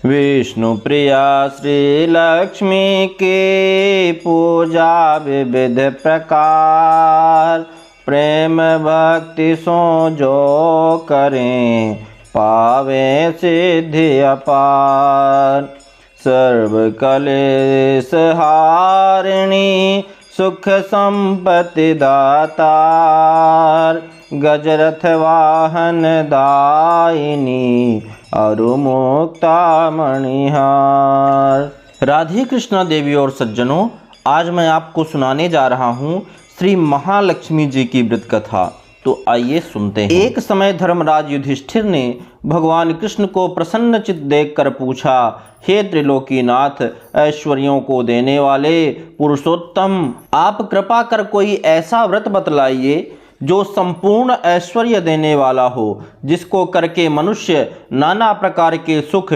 विष्णु प्रिया श्री लक्ष्मी की पूजा विविध प्रकार, प्रेम भक्ति सो जो करें पावे सिद्धि अपार। सर्व कलेश हारिणी सुख संपत्ति दातार, गजरथ वाहन दायिनी अरु मुक्ता मणिहार। राधे कृष्णा देवी और सज्जनों, आज मैं आपको सुनाने जा रहा हूँ श्री महालक्ष्मी जी की व्रत कथा। तो आइए सुनते हैं। एक समय धर्मराज युधिष्ठिर ने भगवान कृष्ण को प्रसन्न चित्त देखकर पूछा, हे त्रिलोकीनाथ, ऐश्वर्यों को देने वाले पुरुषोत्तम, आप कृपा कर कोई ऐसा व्रत बतलाइए जो संपूर्ण ऐश्वर्य देने वाला हो, जिसको करके मनुष्य नाना प्रकार के सुख,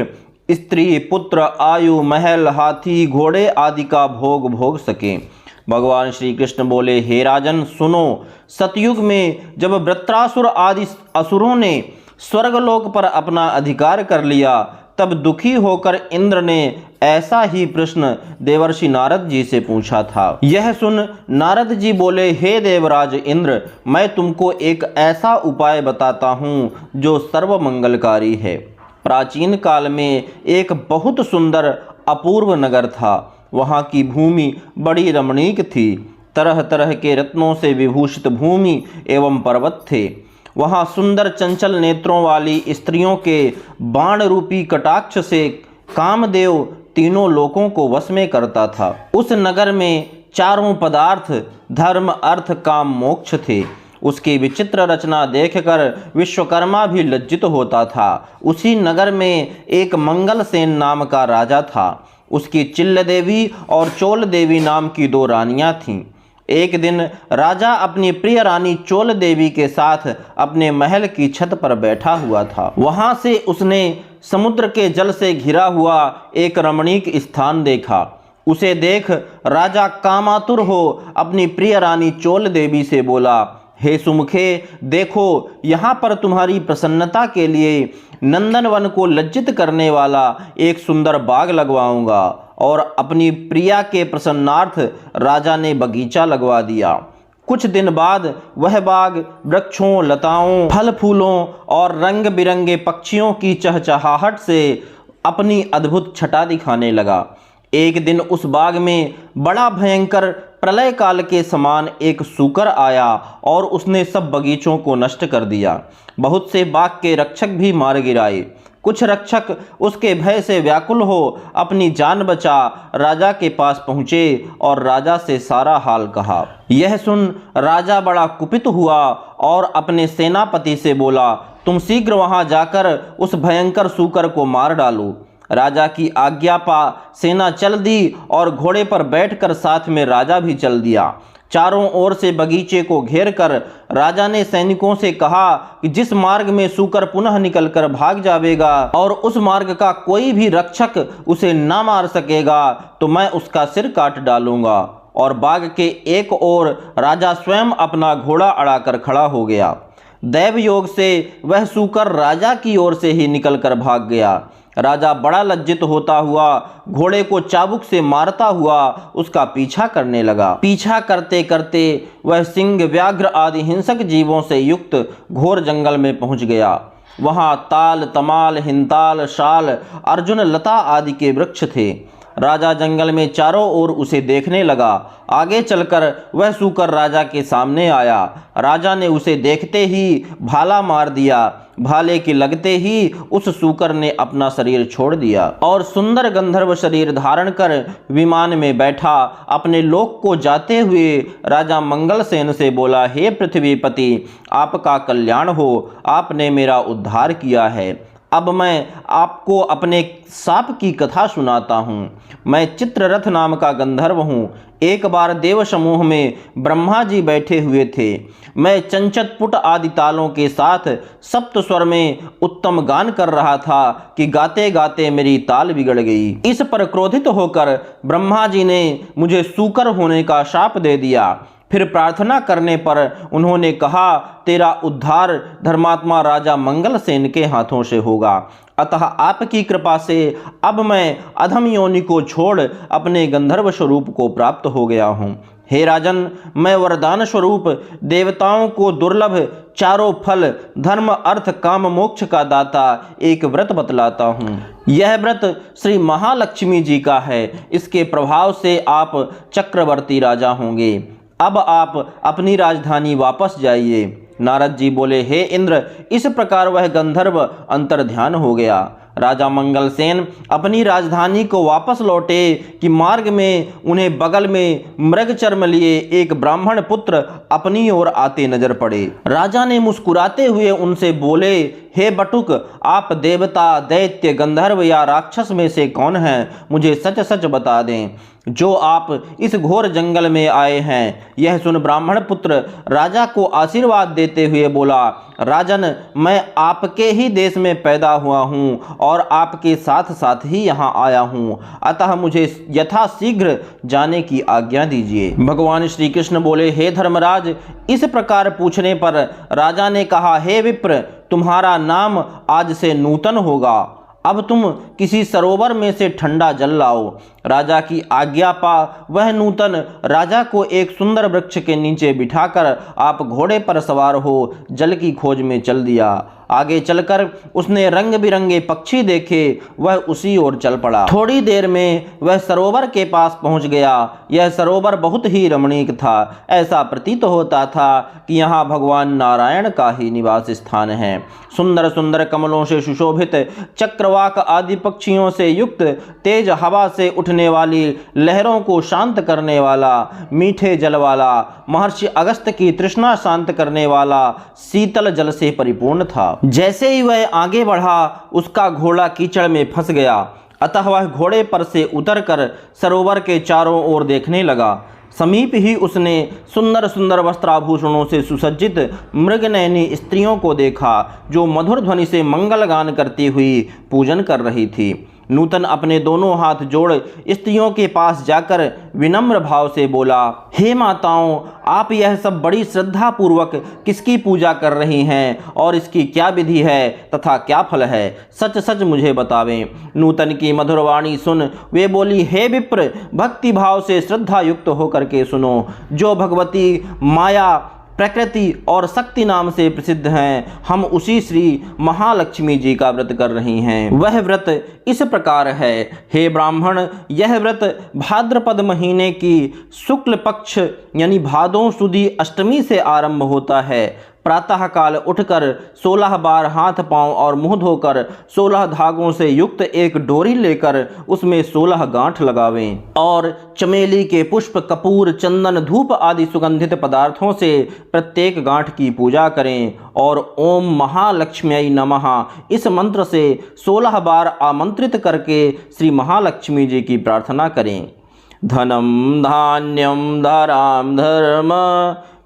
स्त्री पुत्र, आयु, महल, हाथी, घोड़े आदि का भोग भोग सके। भगवान श्री कृष्ण बोले, हे राजन सुनो, सतयुग में जब वृत्रासुर आदि असुरों ने स्वर्गलोक पर अपना अधिकार कर लिया, तब दुखी होकर इंद्र ने ऐसा ही प्रश्न देवर्षि नारद जी से पूछा था। यह सुन नारद जी बोले, हे देवराज इंद्र, मैं तुमको एक ऐसा उपाय बताता हूँ जो सर्वमंगलकारी है। प्राचीन काल में एक बहुत सुंदर अपूर्व नगर था। वहाँ की भूमि बड़ी रमणीक थी। तरह तरह के रत्नों से विभूषित भूमि एवं पर्वत थे। वहाँ सुंदर चंचल नेत्रों वाली स्त्रियों के बाण रूपी कटाक्ष से कामदेव तीनों लोकों को वश में करता था। उस नगर में चारों पदार्थ धर्म, अर्थ, काम, मोक्ष थे। उसकी विचित्र रचना देखकर विश्वकर्मा भी लज्जित होता था। उसी नगर में एक मंगलसेन नाम का राजा था। उसकी चिल्ल देवी और चोल देवी नाम की दो रानियां थीं। एक दिन राजा अपनी प्रिय रानी चोल देवी के साथ अपने महल की छत पर बैठा हुआ था। वहां से उसने समुद्र के जल से घिरा हुआ एक रमणीक स्थान देखा। उसे देख राजा कामातुर हो अपनी प्रिय रानी चोल देवी से बोला, हे सुमुखे, देखो यहाँ पर तुम्हारी प्रसन्नता के लिए नंदनवन को लज्जित करने वाला एक सुंदर बाग लगवाऊंगा। और अपनी प्रिया के प्रसन्नार्थ राजा ने बगीचा लगवा दिया। कुछ दिन बाद वह बाग वृक्षों, लताओं, फल फूलों और रंग बिरंगे पक्षियों की चहचहाहट से अपनी अद्भुत छटा दिखाने लगा। एक दिन उस बाग में बड़ा भयंकर प्रलय काल के समान एक सूकर आया और उसने सब बगीचों को नष्ट कर दिया। बहुत से बाग के रक्षक भी मार गिराए। कुछ रक्षक उसके भय से व्याकुल हो अपनी जान बचा राजा के पास पहुँचे और राजा से सारा हाल कहा। यह सुन राजा बड़ा कुपित हुआ और अपने सेनापति से बोला, तुम शीघ्र वहां जाकर उस भयंकर सूकर को मार डालो। राजा की आज्ञा पा सेना चल दी और घोड़े पर बैठकर साथ में राजा भी चल दिया। चारों ओर से बगीचे को घेरकर राजा ने सैनिकों से कहा कि जिस मार्ग में सूकर पुनः निकलकर भाग जाएगा और उस मार्ग का कोई भी रक्षक उसे ना मार सकेगा, तो मैं उसका सिर काट डालूंगा। और बाग के एक ओर राजा स्वयं अपना घोड़ा अड़ाकर खड़ा हो गया। दैव योग से वह सूकर राजा की ओर से ही निकलकर भाग गया। राजा बड़ा लज्जित होता हुआ घोड़े को चाबुक से मारता हुआ उसका पीछा करने लगा। पीछा करते करते वह सिंह, व्याघ्र आदि हिंसक जीवों से युक्त घोर जंगल में पहुंच गया। वहां ताल, तमाल, हिंताल, शाल, अर्जुन, लता आदि के वृक्ष थे। राजा जंगल में चारों ओर उसे देखने लगा। आगे चलकर वह सूकर राजा के सामने आया। राजा ने उसे देखते ही भाला मार दिया। भाले के लगते ही उस सूकर ने अपना शरीर छोड़ दिया और सुंदर गंधर्व शरीर धारण कर विमान में बैठा अपने लोक को जाते हुए राजा मंगलसेन से बोला, हे पृथ्वीपति, आपका कल्याण हो, आपने मेरा उद्धार किया है। अब मैं आपको अपने साप की कथा सुनाता हूँ। मैं चित्ररथ नाम का गंधर्व हूँ। एक बार देव समूह में ब्रह्मा जी बैठे हुए थे। मैं चंचत पुट आदि तालों के साथ सप्त स्वर में उत्तम गान कर रहा था कि गाते गाते मेरी ताल बिगड़ गई। इस पर क्रोधित होकर ब्रह्मा जी ने मुझे सूकर होने का शाप दे दिया। फिर प्रार्थना करने पर उन्होंने कहा, तेरा उद्धार धर्मात्मा राजा मंगलसेन के हाथों से होगा। अतः आपकी कृपा से अब मैं अधम योनि को छोड़ अपने गंधर्व स्वरूप को प्राप्त हो गया हूँ। हे राजन, मैं वरदान स्वरूप देवताओं को दुर्लभ चारों फल धर्म अर्थ काम मोक्ष का दाता एक व्रत बतलाता हूँ। यह व्रत श्री महालक्ष्मी जी का है। इसके प्रभाव से आप चक्रवर्ती राजा होंगे। अब आप अपनी राजधानी वापस जाइए। नारद जी बोले, हे इंद्र, इस प्रकार वह गंधर्व अंतर्ध्यान हो गया। राजा मंगलसेन अपनी राजधानी को वापस लौटे कि मार्ग में उन्हें बगल में मृग चर्म लिए एक ब्राह्मण पुत्र अपनी ओर आते नजर पड़े। राजा ने मुस्कुराते हुए उनसे बोले, हे बटुक, आप देवता, दैत्य, गंधर्व या राक्षस में से कौन हैं? मुझे सच सच बता दें जो आप इस घोर जंगल में आए हैं। यह सुन ब्राह्मण पुत्र राजा को आशीर्वाद देते हुए बोला, राजन, मैं आपके ही देश में पैदा हुआ हूँ और आपके साथ साथ ही यहाँ आया हूँ, अतः मुझे यथाशीघ्र जाने की आज्ञा दीजिए। भगवान श्री कृष्ण बोले, हे धर्मराज, इस प्रकार पूछने पर राजा ने कहा, हे विप्र, तुम्हारा नाम आज से नूतन होगा। अब तुम किसी सरोवर में से ठंडा जल लाओ। राजा की आज्ञा पा वह नूतन राजा को एक सुंदर वृक्ष के नीचे बिठाकर आप घोड़े पर सवार हो जल की खोज में चल दिया। आगे चलकर उसने रंग बिरंगे पक्षी देखे, वह उसी ओर चल पड़ा। थोड़ी देर में वह सरोवर के पास पहुंच गया। यह सरोवर बहुत ही रमणीक था। ऐसा प्रतीत होता था कि यहाँ भगवान नारायण का ही निवास स्थान है। सुंदर सुंदर कमलों से सुशोभित, चक्रवाक आदि पक्षियों से युक्त, तेज हवा से उठने वाली लहरों को शांत करने वाला, मीठे जल वाला, महर्षि अगस्त्य की तृष्णा शांत करने वाला, शीतल जल से परिपूर्ण था। जैसे ही वह आगे बढ़ा, उसका घोड़ा कीचड़ में फंस गया। अतः वह घोड़े पर से उतरकर सरोवर के चारों ओर देखने लगा। समीप ही उसने सुंदर सुंदर वस्त्राभूषणों से सुसज्जित मृगनयनी स्त्रियों को देखा, जो मधुर ध्वनि से मंगल गान करती हुई पूजन कर रही थी। नूतन अपने दोनों हाथ जोड़ स्त्रियों के पास जाकर विनम्र भाव से बोला, हे माताओं, आप यह सब बड़ी श्रद्धा पूर्वक किसकी पूजा कर रही हैं और इसकी क्या विधि है तथा क्या फल है? सच सच मुझे बतावें। नूतन की मधुर वाणी सुन वे बोली, हे विप्र, भक्ति भाव से श्रद्धा युक्त होकर के सुनो। जो भगवती माया, प्रकृति और शक्ति नाम से प्रसिद्ध हैं, हम उसी श्री महालक्ष्मी जी का व्रत कर रही हैं। वह व्रत इस प्रकार है, हे ब्राह्मण, यह व्रत भाद्रपद महीने की शुक्ल पक्ष यानी भादों सुदी अष्टमी से आरंभ होता है। प्रातः काल उठकर 16 बार हाथ पांव और मुंह धोकर 16 धागों से युक्त एक डोरी लेकर उसमें 16 गांठ लगावें और चमेली के पुष्प, कपूर, चंदन, धूप आदि सुगंधित पदार्थों से प्रत्येक गांठ की पूजा करें और ओम महालक्ष्म्यै नमः इस मंत्र से 16 बार आमंत्रित करके श्री महालक्ष्मी जी की प्रार्थना करें। धनम धान्यम धराम धर्म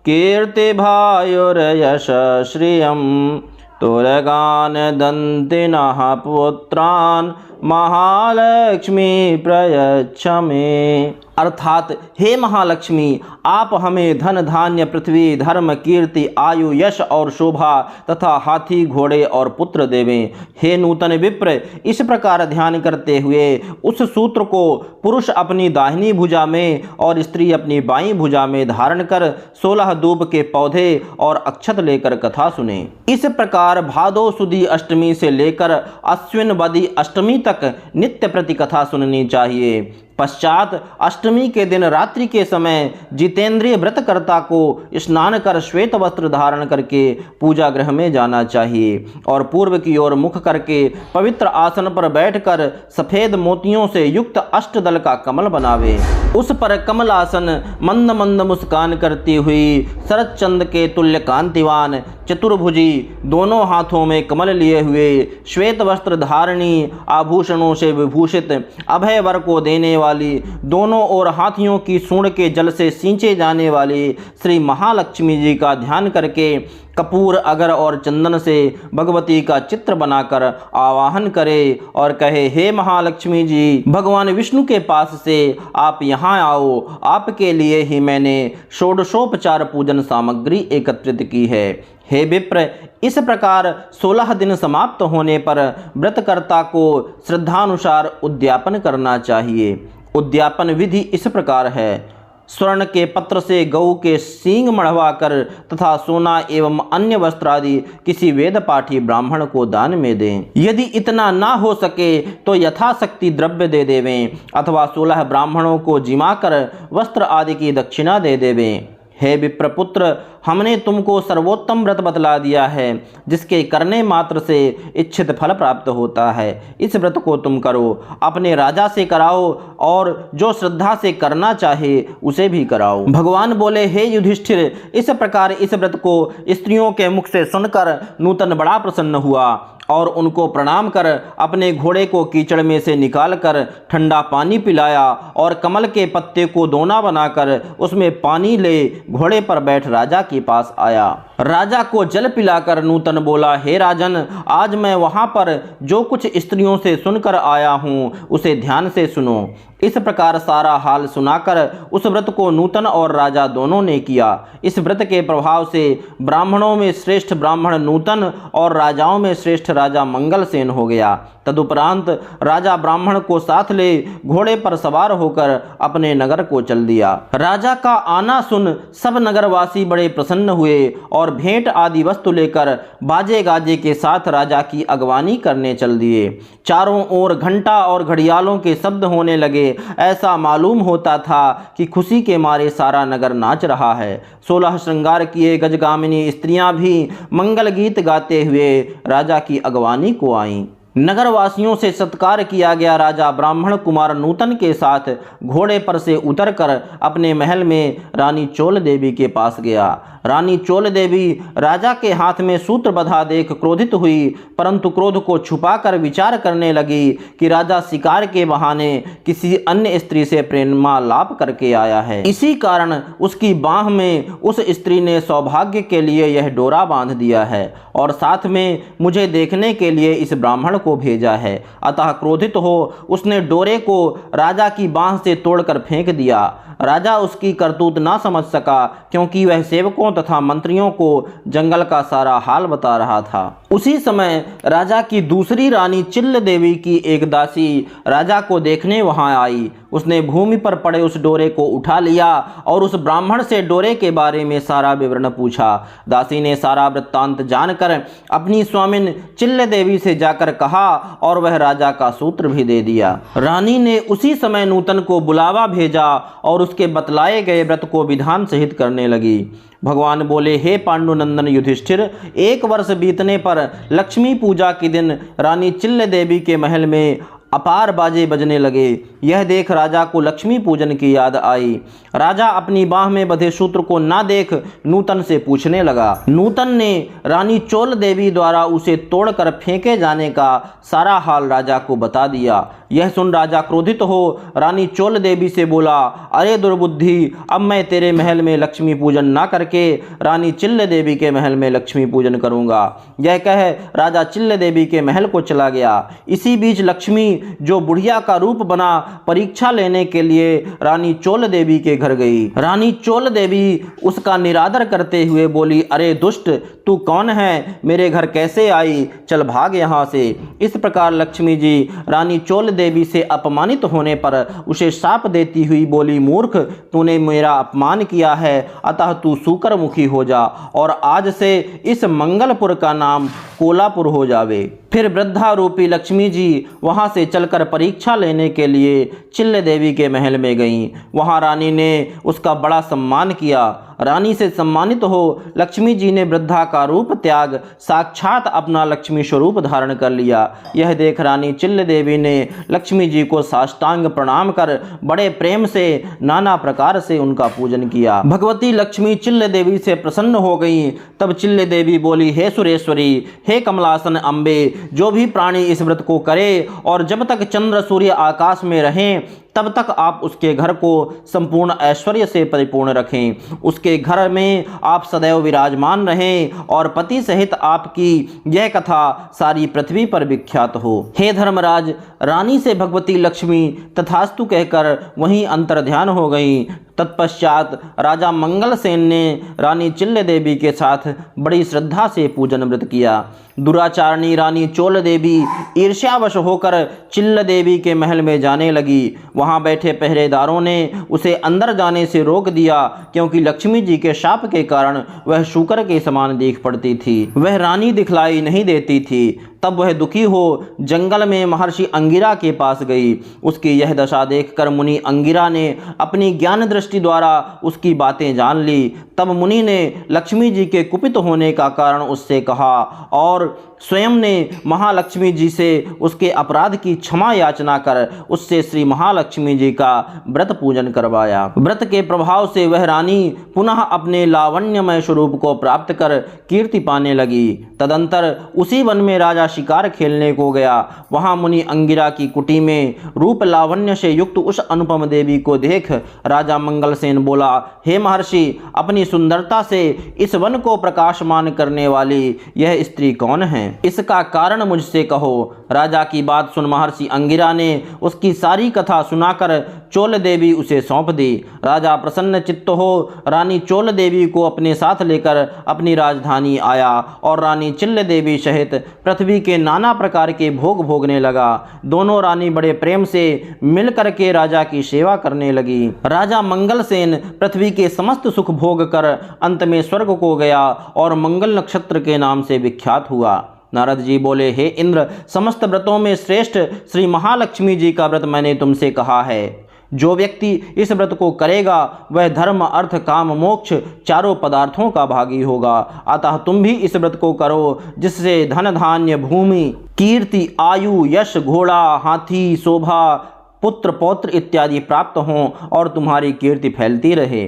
कीर्तिभायुर्यश श्रियं तुरगान दन्तिनः पुत्रान् महालक्ष्मी प्रयच्छ मे। अर्थात हे महालक्ष्मी, आप हमें धन धान्य, पृथ्वी, धर्म, कीर्ति, आयु, यश और शोभा तथा हाथी, घोड़े और पुत्र देवें। हे नूतन विप्र, इस प्रकार ध्यान करते हुए उस सूत्र को पुरुष अपनी दाहिनी भुजा में और स्त्री अपनी बाईं भुजा में धारण कर 16 दूब के पौधे और अक्षत लेकर कथा सुने। इस प्रकार भादो सुदी अष्टमी से लेकर अश्विन वदी अष्टमी तक नित्य प्रति कथा सुननी चाहिए। पश्चात अष्टमी के दिन रात्रि के समय जितेंद्रिय व्रतकर्ता को स्नान कर श्वेत वस्त्र धारण करके पूजा गृह में जाना चाहिए और पूर्व की ओर मुख करके पवित्र आसन पर बैठकर सफेद मोतियों से युक्त अष्टदल का कमल बनावे। उस पर कमल आसन मंद मंद मुस्कान करती हुई शरद चंद्र के तुल्य कांतिवान चतुर्भुजी, दोनों हाथों में कमल लिए हुए, श्वेत वस्त्र धारणी, आभूषणों से विभूषित, अभय वर को देने वाली, दोनों ओर हाथियों की सूंड के जल से सींचे जाने वाली श्री महालक्ष्मी जी का ध्यान करके कपूर, अगर और चंदन से भगवती का चित्र बनाकर आवाहन करे और कहे, हे महालक्ष्मी जी, भगवान विष्णु के पास से आप यहाँ आओ, आपके लिए ही मैंने षोडशोपचार पूजन सामग्री एकत्रित की है। हे विप्र, इस प्रकार 16 दिन समाप्त होने पर व्रतकर्ता को श्रद्धानुसार उद्यापन करना चाहिए। उद्यापन विधि इस प्रकार है। स्वर्ण के पत्र से गऊ के सींग मढ़वाकर तथा सोना एवं अन्य वस्त्र आदि किसी वेद पाठी ब्राह्मण को दान में दें। यदि इतना ना हो सके तो यथाशक्ति द्रव्य दे देवें अथवा 16 ब्राह्मणों को जिमाकर वस्त्र आदि की दक्षिणा दे देवें। हे विप्रपुत्र, हमने तुमको सर्वोत्तम व्रत बतला दिया है, जिसके करने मात्र से इच्छित फल प्राप्त होता है। इस व्रत को तुम करो, अपने राजा से कराओ और जो श्रद्धा से करना चाहे उसे भी कराओ। भगवान बोले, हे युधिष्ठिर, इस प्रकार इस व्रत को स्त्रियों के मुख से सुनकर नूतन बड़ा प्रसन्न हुआ और उनको प्रणाम कर अपने घोड़े को कीचड़ में से निकालकर ठंडा पानी पिलाया और कमल के पत्ते को दोना बनाकर उसमें पानी ले घोड़े पर बैठ राजा के पास आया। राजा को जल पिलाकर नूतन बोला, हे राजन, आज मैं वहां पर जो कुछ स्त्रियों से सुनकर आया हूँ उसे ध्यान से सुनो। इस प्रकार सारा हाल सुनाकर उस व्रत को नूतन और राजा दोनों ने किया। इस व्रत के प्रभाव से ब्राह्मणों में श्रेष्ठ ब्राह्मण नूतन और राजाओं में श्रेष्ठ राजा मंगलसेन हो गया। तदुपरांत राजा ब्राह्मण को साथ ले घोड़े पर सवार होकर अपने नगर को चल दिया। राजा का आना सुन सब नगरवासी बड़े प्रसन्न हुए और भेंट आदि वस्तु लेकर बाजे गाजे के साथ राजा की अगवानी करने चल दिए। चारों ओर घंटा और घड़ियालों के शब्द होने लगे। ऐसा मालूम होता था कि खुशी के मारे सारा नगर नाच रहा है। 16 श्रृंगार किए गजगामिनी स्त्रियां भी मंगल गीत गाते हुए राजा की अगवानी को आईं। नगरवासियों से सत्कार किया गया। राजा ब्राह्मण कुमार नूतन के साथ घोड़े पर से उतरकर अपने महल में रानी चोल देवी के पास गया। रानी चोल देवी राजा के हाथ में सूत्र बंधा देख क्रोधित हुई, परंतु क्रोध को छुपाकर विचार करने लगी कि राजा शिकार के बहाने किसी अन्य स्त्री से प्रेमालाप करके आया है। इसी कारण उसकी बाह में उस स्त्री ने सौभाग्य के लिए यह डोरा बांध दिया है और साथ में मुझे देखने के लिए इस ब्राह्मण को भेजा है। अतः क्रोधित हो उसने डोरे को राजा की बाह से तोड़कर फेंक दिया। राजा उसकी करतूत ना समझ सका, क्योंकि वह सेवकों तथा मंत्रियों को जंगल का सारा हाल बता रहा था। उसी समय राजा की दूसरी रानी चिल्ल देवी की एक दासी राजा को देखने वहां आई। उसने भूमि पर पड़े उस डोरे को उठा लिया और उस ब्राह्मण से डोरे के बारे में सारा विवरण पूछा। दासी ने सारा वृत्तांत जानकर अपनी स्वामिन चिल्ल देवी से जाकर कहा और वह राजा का सूत्र भी दे दिया। रानी ने उसी समय नूतन को बुलावा भेजा और उसके बतलाए गए व्रत को विधान सहित करने लगी। भगवान बोले, हे पांडुनंदन युधिष्ठिर, 1 वर्ष बीतने पर लक्ष्मी पूजा के दिन रानी चिल्ल देवी के महल में अपार बाजे बजने लगे। यह देख राजा को लक्ष्मी पूजन की याद आई। राजा अपनी बाह में बंधे सूत्र को ना देख नूतन से पूछने लगा। नूतन ने रानी चोल देवी द्वारा उसे तोड़कर फेंके जाने का सारा हाल राजा को बता दिया। यह सुन राजा क्रोधित हो रानी चोल देवी से बोला, अरे दुर्बुद्धि, अब मैं तेरे महल में लक्ष्मी पूजन ना करके रानी चिल्ल देवी के महल में लक्ष्मी पूजन करूंगा। यह कह राजा चिल्ल देवी के महल को चला गया। इसी बीच लक्ष्मी, जो बुढ़िया का रूप बना, परीक्षा लेने के लिए रानी चोल देवी के घर गई। रानी चोल देवी उसका निरादर करते हुए बोली, अरे दुष्ट, तू कौन है? मेरे घर कैसे आई? चल भाग यहाँ से। इस प्रकार लक्ष्मी जी रानी चोल देवी से अपमानित होने पर उसे शाप देती हुई बोली, मूर्ख, तूने मेरा अपमान किया है, अतः तू सूकर मुखी हो जा और आज से इस मंगलपुर का नाम कोलापुर हो जावे। फिर वृद्धा रूपी लक्ष्मी जी वहां से चलकर परीक्षा लेने के लिए चिल्ल देवी के महल में गईं। वहां रानी ने उसका बड़ा सम्मान किया। रानी से सम्मानित हो लक्ष्मी जी ने वृद्धा का रूप त्याग साक्षात अपना लक्ष्मी स्वरूप धारण कर लिया। यह देख रानी चिल्ल देवी ने लक्ष्मी जी को साष्टांग प्रणाम कर बड़े प्रेम से नाना प्रकार से उनका पूजन किया। भगवती लक्ष्मी चिल्ल देवी से प्रसन्न हो गई। तब चिल्ल देवी बोली, हे सुरेश्वरी, हे कमलासन अम्बे, जो भी प्राणी इस व्रत को करे और जब तक चंद्र सूर्य आकाश में रहें तब तक आप उसके घर को संपूर्ण ऐश्वर्य से परिपूर्ण रखें, उसके घर में आप सदैव विराजमान रहें और पति सहित आपकी यह कथा सारी पृथ्वी पर विख्यात हो। हे धर्मराज, रानी से भगवती लक्ष्मी तथास्तु कहकर वहीं अंतर्ध्यान हो गई। तत्पश्चात राजा मंगलसेन ने रानी चिल्ल देवी के साथ बड़ी श्रद्धा से पूजन व्रत किया। दुराचारणी रानी चोल देवी ईर्ष्यावश होकर चिल्ल देवी के महल में जाने लगी। वहां बैठे पहरेदारों ने उसे अंदर जाने से रोक दिया, क्योंकि लक्ष्मी जी के शाप के कारण वह शूकर के समान दिख पड़ती थी। वह रानी दिखलाई नहीं देती थी। तब वह दुखी हो जंगल में महर्षि अंगिरा के पास गई। उसकी यह दशा देखकर मुनि अंगिरा ने अपनी ज्ञान दृष्टि द्वारा उसकी बातें जान ली। तब मुनि ने लक्ष्मी जी के कुपित होने का कारण उससे कहा और स्वयं ने महालक्ष्मी जी से उसके अपराध की क्षमा याचना कर उससे श्री महालक्ष्मी जी का व्रत पूजन करवाया। व्रत के प्रभाव से वह रानी पुनः अपने लावण्यमय स्वरूप को प्राप्त कर कीर्ति पाने लगी। तदंतर उसी वन में राजा शिकार खेलने को गया। वहां मुनि अंगिरा की कुटी में रूप लावण्य से युक्त उस अनुपम देवी को देख राजा मंगलसेन बोला, हे महर्षि, अपनी सुंदरता से इस वन को प्रकाशमान करने वाली यह स्त्री कौन है? इसका कारण मुझसे कहो। राजा की बात सुन महर्षि अंगिरा ने उसकी सारी कथा सुनाकर चोल देवी उसे सौंप दी। राजा प्रसन्न चित्त हो रानी चोल देवी को अपने साथ लेकर अपनी राजधानी आया और रानी चिल्ल देवी सहित पृथ्वी के नाना प्रकार के भोग भोगने लगा। दोनों रानी बड़े प्रेम से मिलकर के राजा की सेवा करने लगी। राजा मंगलसेन पृथ्वी के समस्त सुख भोग कर अंत में स्वर्ग को गया और मंगल नक्षत्र के नाम से विख्यात हुआ। नारद जी बोले, हे इंद्र, समस्त व्रतों में श्रेष्ठ श्री महालक्ष्मी जी का व्रत मैंने तुमसे कहा है। जो व्यक्ति इस व्रत को करेगा वह धर्म, अर्थ, काम, मोक्ष चारों पदार्थों का भागी होगा। अतः तुम भी इस व्रत को करो, जिससे धन, धान्य, भूमि, कीर्ति, आयु, यश, घोड़ा, हाथी, शोभा, पुत्र, पौत्र इत्यादि प्राप्त हों और तुम्हारी कीर्ति फैलती रहे।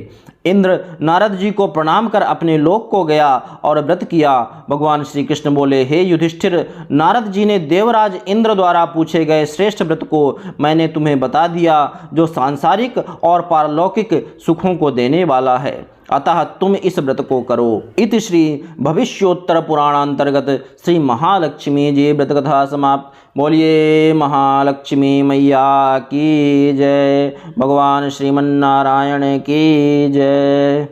इंद्र नारद जी को प्रणाम कर अपने लोक को गया और व्रत किया। भगवान श्री कृष्ण बोले, हे युधिष्ठिर, नारद जी ने देवराज इंद्र द्वारा पूछे गए श्रेष्ठ व्रत को मैंने तुम्हें बता दिया, जो सांसारिक और पारलौकिक सुखों को देने वाला है। अतः तुम इस व्रत को करो। इति श्री भविष्योत्तर पुराणांतर्गत श्री महालक्ष्मी जी व्रत कथा समाप्त। बोलिए महालक्ष्मी मैया की जय। भगवान श्रीमन्नारायण की जय।